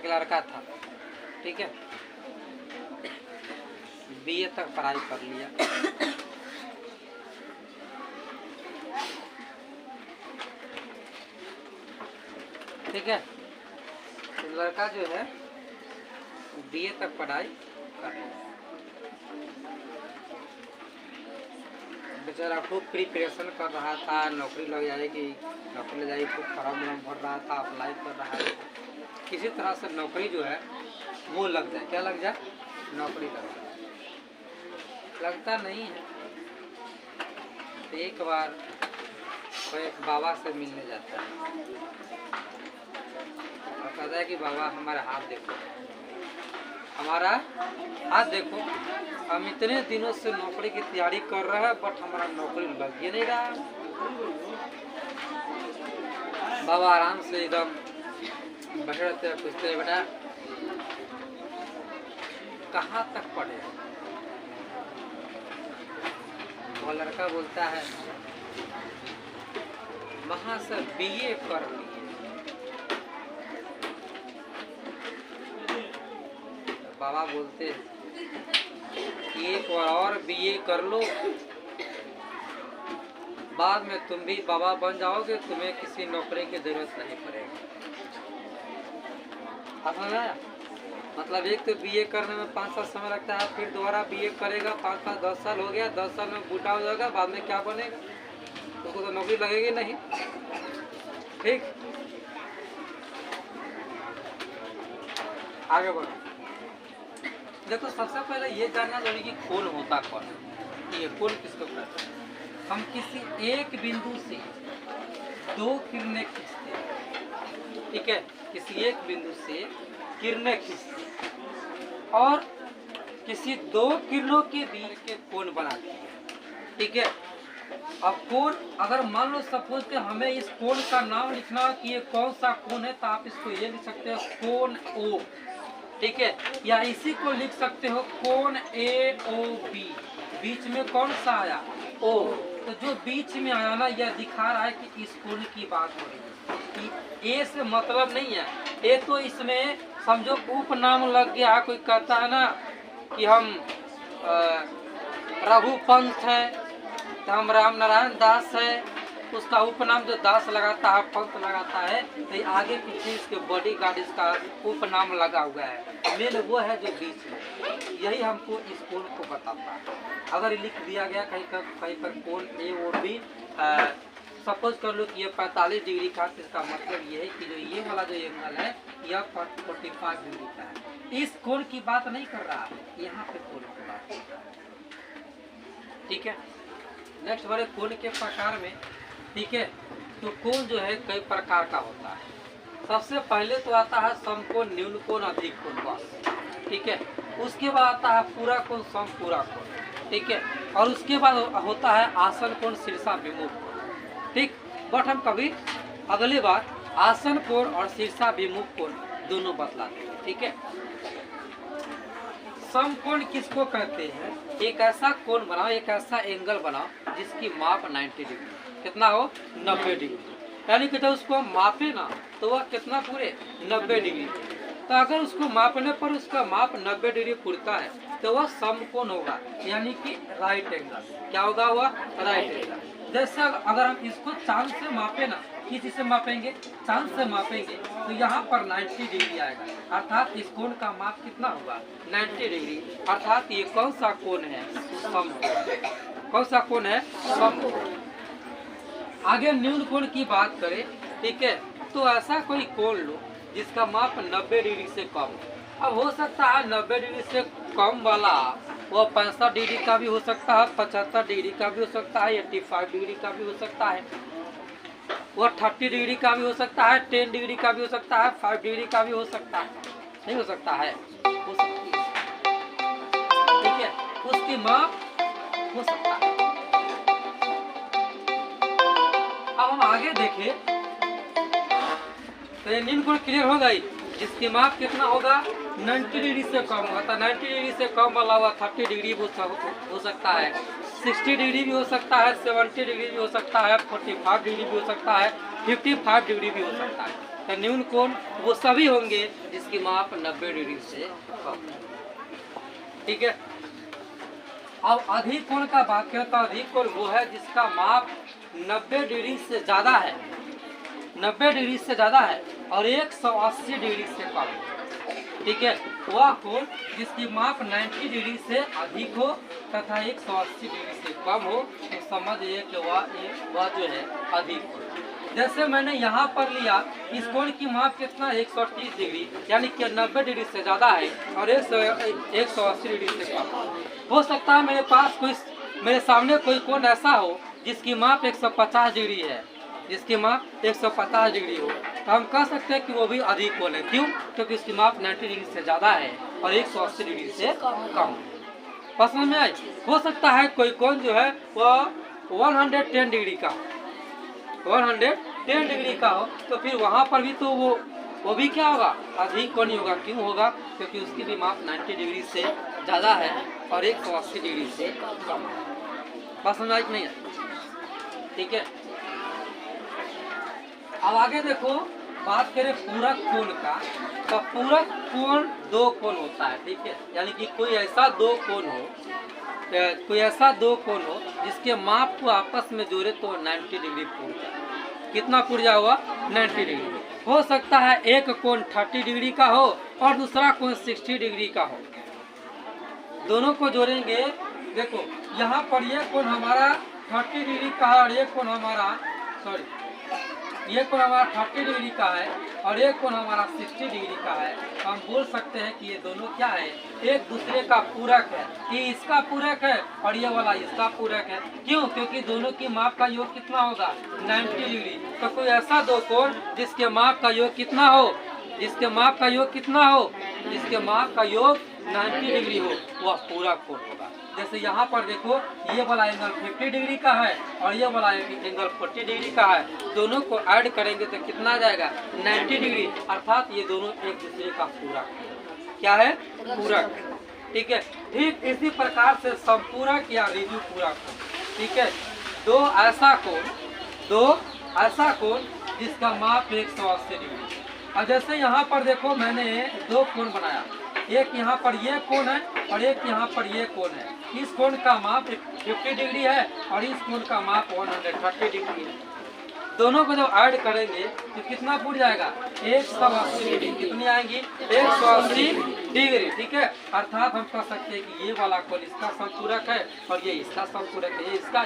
लड़का था, ठीक है, बीए तक पढ़ाई कर लिया। ठीक है, तो लड़का जो है बीए तक पढ़ाई कर लिया। बेचारा खूब प्रिपरेशन कर रहा था, नौकरी लग जाएगी, नौकरी लग जाएगी, खूब फॉर्म भर रहा था, अप्लाई कर रहा था, किसी तरह से नौकरी जो है वो लग जाए। क्या लग जाए? नौकरी लग जाए। लगता नहीं है। तो एक बार वो एक बाबा से मिलने जाता है और कहता है कि बाबा हमारा हाथ देखो, हमारा हाथ देखो, हम इतने दिनों से नौकरी की तैयारी कर रहे हैं बट हमारा नौकरी लग ही नहीं रहा। बाबा आराम से एकदम बैठे रहते हैं, पूछते हैं बेटा कहाँ तक पढ़े? वो लड़का बोलता है वहाँ से बीए कर लिए। बाबा बोलते एक बार और बीए कर लो, बाद में तुम भी बाबा बन जाओगे, तुम्हें किसी नौकरी की जरूरत नहीं पड़ेगी। मतलब एक तो बीए करने में 5 साल समय लगता है, फिर दोबारा बीए करेगा 5 साल 10 साल हो गया, 10 साल में बूढ़ा हो जाएगा, बाद में क्या बनेगा? तुमको तो नौकरी लगेगी नहीं। ठीक, आगे बढ़ो। देखो सबसे पहले ये जानना जरूरी कि खून होता कौन है, ये खून किसको कहते हैं। हम किसी एक बिंदु से 2 किरणें खींचते हैं, ठीक है, किसी एक बिंदु से किरणें खींचते हैं और किसी 2 किरणों के बीच के कोण बनाते हैं, ठीक है। अब कोण, अगर मान लो सपोज कि हमें इस कोण का नाम लिखना है कि ये कौन सा कोण है, तो आप इसको ये लिख सकते हो कोण ओ, ठीक है, या इसी को लिख सकते हो कोण ए ओ बी। बीच में कौन सा आया? ओ। तो जो बीच में आया ना, यह दिखा रहा है कि इस कोण की बात हो रही है, कि ए से मतलब नहीं है। ए तो इसमें समझो उपनाम लग गया। कोई कहता है ना कि हम रघुपंत है, तो हम राम नारायण दास है, उसका उपनाम जो दास लगाता है, पंत लगाता है, तो आगे पीछे इसके बॉडी गार्ड इसका उपनाम लगा हुआ है। मेन वो है जो बीच में, यही हमको इस कोण को बताता है। अगर लिख दिया गया कहीं पर कोण ए और बी, सपोज कर लो कि ये 45 डिग्री का, इसका मतलब ये है कि जो ये वाला जो एंगल है यह 45 डिग्री का है। इस कोण की बात नहीं कर रहा है, यहाँ पे कोण की बात कर रहा है, ठीक है। नेक्स्ट वाले कोण के प्रकार में, ठीक है, तो कोण जो है कई प्रकार का होता है। सबसे पहले तो आता है समकोण, न्यून कोण, अधिक कोण, बस, ठीक है। उसके बाद आता है पूरा कोण, समपूरा कोण, ठीक है। और उसके बाद होता है आसन कोण, शीर्षाभिमुख कोण, ठीक। बट हम कभी अगली बार आसन कोण और शीर्षाभिमुख कोण दोनों बतलाते हैं, ठीक है। समकोण किसको कहते हैं? एक ऐसा कोण बनाओ, एक ऐसा एंगल बनाओ जिसकी माप 90 डिग्री, कितना हो? 90 डिग्री। यानी कि जब उसको हम मापे ना तो वह कितना पूरे 90 डिग्री। तो अगर उसको मापने पर उसका माप 90 डिग्री पूरता है तो वह समकोण होगा, यानी कि राइट एंगल। क्या होगा? वह राइट एंगल। जैसे अगर हम इसको चांद से मापे ना, किसी से मापेंगे? चांद से मापेंगे, तो यहाँ पर 90 डिग्री आएगा, अर्थात इस कोण का माप कितना होगा? 90 डिग्री। अर्थात ये कौन सा कोण है? समकोण। कौन सा कोण है? समकोण। आगे न्यून कोण की बात करें, ठीक है, तो ऐसा कोई कोण लो जिसका माप 90 डिग्री से कम। अब हो सकता है 90 डिग्री से कम वाला वो 65 डिग्री का भी हो सकता है, 75 डिग्री का भी हो सकता है, 85 डिग्री का भी हो सकता है, वो 30 डिग्री का भी हो सकता है, 10 डिग्री का भी हो सकता है, 5 डिग्री का भी हो सकता है। नहीं हो सकता है? हो सकती है, ठीक है, उसकी माप हो सकता है। अब हम आगे देखें तो ये न्यून कोण क्लियर हो गई, जिसकी माप कितना होगा? 90 डिग्री से कम होगा। तो 90 डिग्री से कम वाला हुआ 30 डिग्री भी हो सकता है, 60 डिग्री भी हो सकता है, 70 डिग्री भी हो सकता है, 45 डिग्री भी हो सकता है, 55 डिग्री भी हो सकता है। तो न्यून कोण वो सभी होंगे जिसकी माप 90 डिग्री से कम। ठीक है। अब अधिक कोण का बात करें तो अधिक कोण वो है जिसका माप 90 डिग्री से ज़्यादा है, 90 डिग्री से ज़्यादा है और 180 डिग्री से कम। ठीक है। वह कोण जिसकी माप 90 डिग्री से अधिक हो तथा 180 डिग्री से कम हो तो समझिए कि वह जो है अधिक हो। जैसे मैंने यहाँ पर लिया, इस कोण की माप कितना 130 डिग्री यानी कि 90 डिग्री से ज़्यादा है और 180 डिग्री से कम। हो सकता है मेरे सामने कोई कोण ऐसा हो जिसकी माप 150 डिग्री है, जिसकी माप 150 डिग्री हो, तो हम कह सकते हैं कि वो भी अधिक कोण है। क्यों? क्योंकि उसकी माप 90 डिग्री से ज़्यादा है और 180 डिग्री से कम। पसंद में आई? हो सकता है कोई कोण जो है वह 110 डिग्री का, 110 डिग्री का हो, तो फिर वहाँ पर भी तो वो भी क्या होगा? अधिक कोण ही होगा। क्यों होगा? क्योंकि उसकी भी माप 90 डिग्री से ज़्यादा है और 180 डिग्री से कम है। पसंद आई कि नहीं है? ठीक है। अब आगे देखो, बात करें पूरक कोण का, तो पूरक कोण दो कोण होता है। ठीक है। यानी कि कोई ऐसा दो कोण हो जिसके माप को आपस में जोड़े तो 90 डिग्री पूर जाए। कितना पूर जाएगा? 90 डिग्री। हो सकता है एक कोण 30 डिग्री का हो और दूसरा कोण 60 डिग्री का हो। दोनों को जोड़ेंगे, देखो यहाँ पर ये कोण हमारा 30 डिग्री का है और ये कोण हमारा 30 डिग्री का है और एक कोण हमारा 60 डिग्री का है। तो हम बोल सकते हैं कि ये दोनों क्या है? एक दूसरे का पूरक है। ये इसका पूरक है और ये वाला इसका पूरक है। क्यों? क्योंकि दोनों की माप का योग कितना होगा? 90 डिग्री। तो कोई ऐसा दो कोण जिसके माप का योग कितना हो? जिसके माप का योग कितना हो? जिसके माप का योग 90 डिग्री हो, वह पूरक कोण होगा। जैसे यहाँ पर देखो, ये वाला एंगल 50 डिग्री का है और ये वाला एंगल 40 डिग्री का है। दोनों को ऐड करेंगे तो कितना आ जाएगा? 90 डिग्री। अर्थात ये दोनों एक दूसरे का पूरक। क्या है? पूरक। ठीक है। ठीक इसी प्रकार से संपूरक या ऋजु पूरक। ठीक है। दो ऐसा कोण जिसका माप 180 डिग्री। और जैसे यहाँ पर देखो, मैंने दो कोण बनाया, एक यहाँ पर ये कोण है और एक यहाँ पर ये कोण है। इस कोण का माप 50 डिग्री है और इस कोण का माप 130 डिग्री है। दोनों को जब ऐड करेंगे तो कितना पूर जाएगा? 180 डिग्री। कितनी आएंगी? 180 डिग्री। ठीक है। अर्थात हम कह सकते हैं कि ये वाला कोण इसका संपूरक है और ये इसका संपूरक है। ये इसका